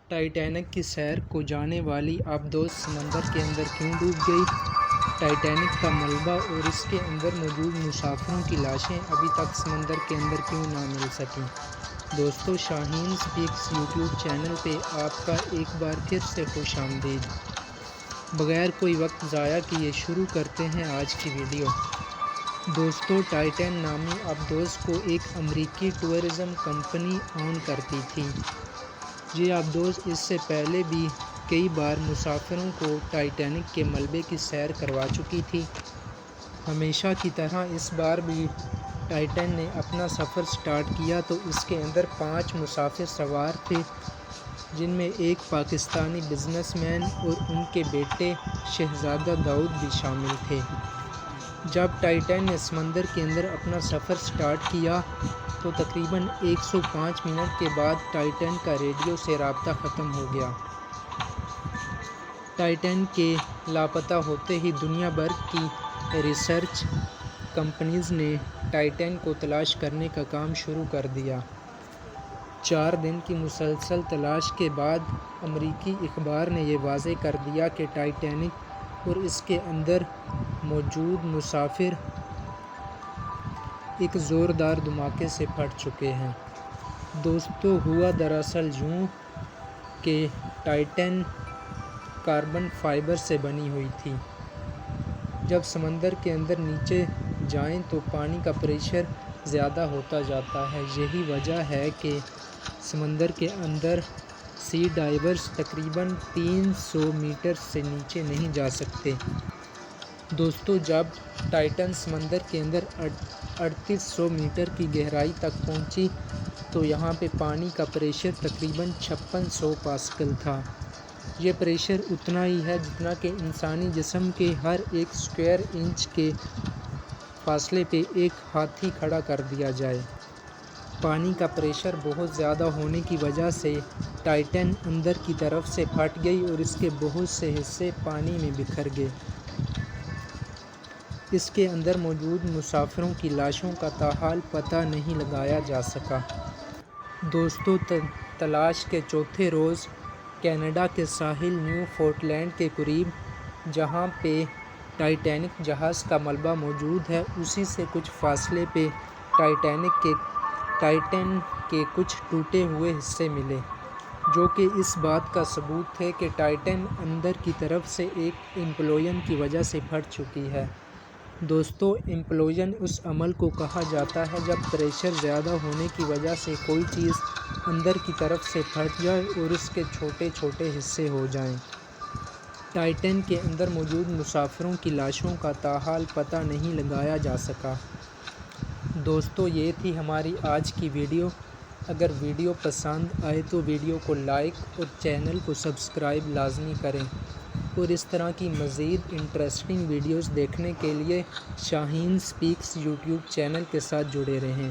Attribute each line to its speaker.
Speaker 1: Titanic کی سیر کو جانے والی آبدوز سمندر کے اندر کیوں ڈوب گئی؟ ٹائٹینک کا ملبہ اور اس کے اندر موجود مسافروں کی لاشیں ابھی تک سمندر کے اندر کیوں نہ مل سکیں؟ دوستو، شاہین سپیکس یوٹیوب چینل پہ آپ کا ایک بار پھر سے خوش آمدید۔ بغیر کوئی وقت ضائع کیے شروع کرتے ہیں آج کی ویڈیو۔ دوستو، ٹائٹین نامی آبدوز کو ایک امریکی ٹورزم کمپنی اون کرتی تھی۔ یہ آبدوز اس سے پہلے بھی کئی بار مسافروں کو ٹائٹینک کے ملبے کی سیر کروا چکی تھی۔ ہمیشہ کی طرح اس بار بھی ٹائٹین نے اپنا سفر سٹارٹ کیا تو اس کے اندر 5 مسافر سوار تھے، جن میں ایک پاکستانی بزنس مین اور ان کے بیٹے شہزادہ داؤد بھی شامل تھے۔ جب ٹائٹین نے سمندر کے اندر اپنا سفر سٹارٹ کیا تو تقریباً 105 منٹ کے بعد ٹائٹین کا ریڈیو سے رابطہ ختم ہو گیا۔ ٹائٹین کے لاپتہ ہوتے ہی دنیا بھر کی ریسرچ کمپنیز نے ٹائٹین کو تلاش کرنے کا کام شروع کر دیا۔ 4 دن کی مسلسل تلاش کے بعد امریکی اخبار نے یہ واضح کر دیا کہ ٹائٹینک اور اس کے اندر موجود مسافر ایک زوردار دھماکے سے پھٹ چکے ہیں۔ دوستو، ہوا دراصل یوں کہ ٹائٹین کاربن فائبر سے بنی ہوئی تھی۔ جب سمندر کے اندر نیچے جائیں تو پانی کا پریشر زیادہ ہوتا جاتا ہے۔ یہی وجہ ہے کہ سمندر کے اندر سی ڈائیورز تقریباً 300 میٹر سے نیچے نہیں جا سکتے۔ دوستو، جب ٹائٹین سمندر کے اندر 3800 میٹر کی گہرائی تک پہنچی تو یہاں پہ پانی کا پریشر تقریباً 5600 پاسکل تھا۔ یہ پریشر اتنا ہی ہے جتنا کہ انسانی جسم کے ہر ایک سکوائر انچ کے فاصلے پہ ایک ہاتھی کھڑا کر دیا جائے۔ پانی کا پریشر بہت زیادہ ہونے کی وجہ سے ٹائٹین اندر کی طرف سے پھٹ گئی اور اس کے بہت سے حصے پانی میں بکھر گئے۔ اس کے اندر موجود مسافروں کی لاشوں کا تاحال پتہ نہیں لگایا جا سکا۔ دوستو، تلاش کے چوتھے روز کینیڈا کے ساحل نیو فاؤنڈ لینڈ کے قریب جہاں پہ ٹائٹینک جہاز کا ملبہ موجود ہے، اسی سے کچھ فاصلے پہ ٹائٹین کے کچھ ٹوٹے ہوئے حصے ملے، جو کہ اس بات کا ثبوت تھے کہ ٹائٹین اندر کی طرف سے ایک امپلوژن کی وجہ سے پھٹ چکی ہے۔ دوستو، امپلوژن اس عمل کو کہا جاتا ہے جب پریشر زیادہ ہونے کی وجہ سے کوئی چیز اندر کی طرف سے پھٹ جائے اور اس کے چھوٹے چھوٹے حصے ہو جائیں۔ ٹائٹین کے اندر موجود مسافروں کی لاشوں کا تاحال پتہ نہیں لگایا جا سکا۔ دوستو، یہ تھی ہماری آج کی ویڈیو۔ اگر ویڈیو پسند آئے تو ویڈیو کو لائک اور چینل کو سبسکرائب لازمی کریں، اور اس طرح کی مزید انٹرسٹنگ ویڈیوز دیکھنے کے لیے شاہین سپیکس یوٹیوب چینل کے ساتھ جڑے رہیں۔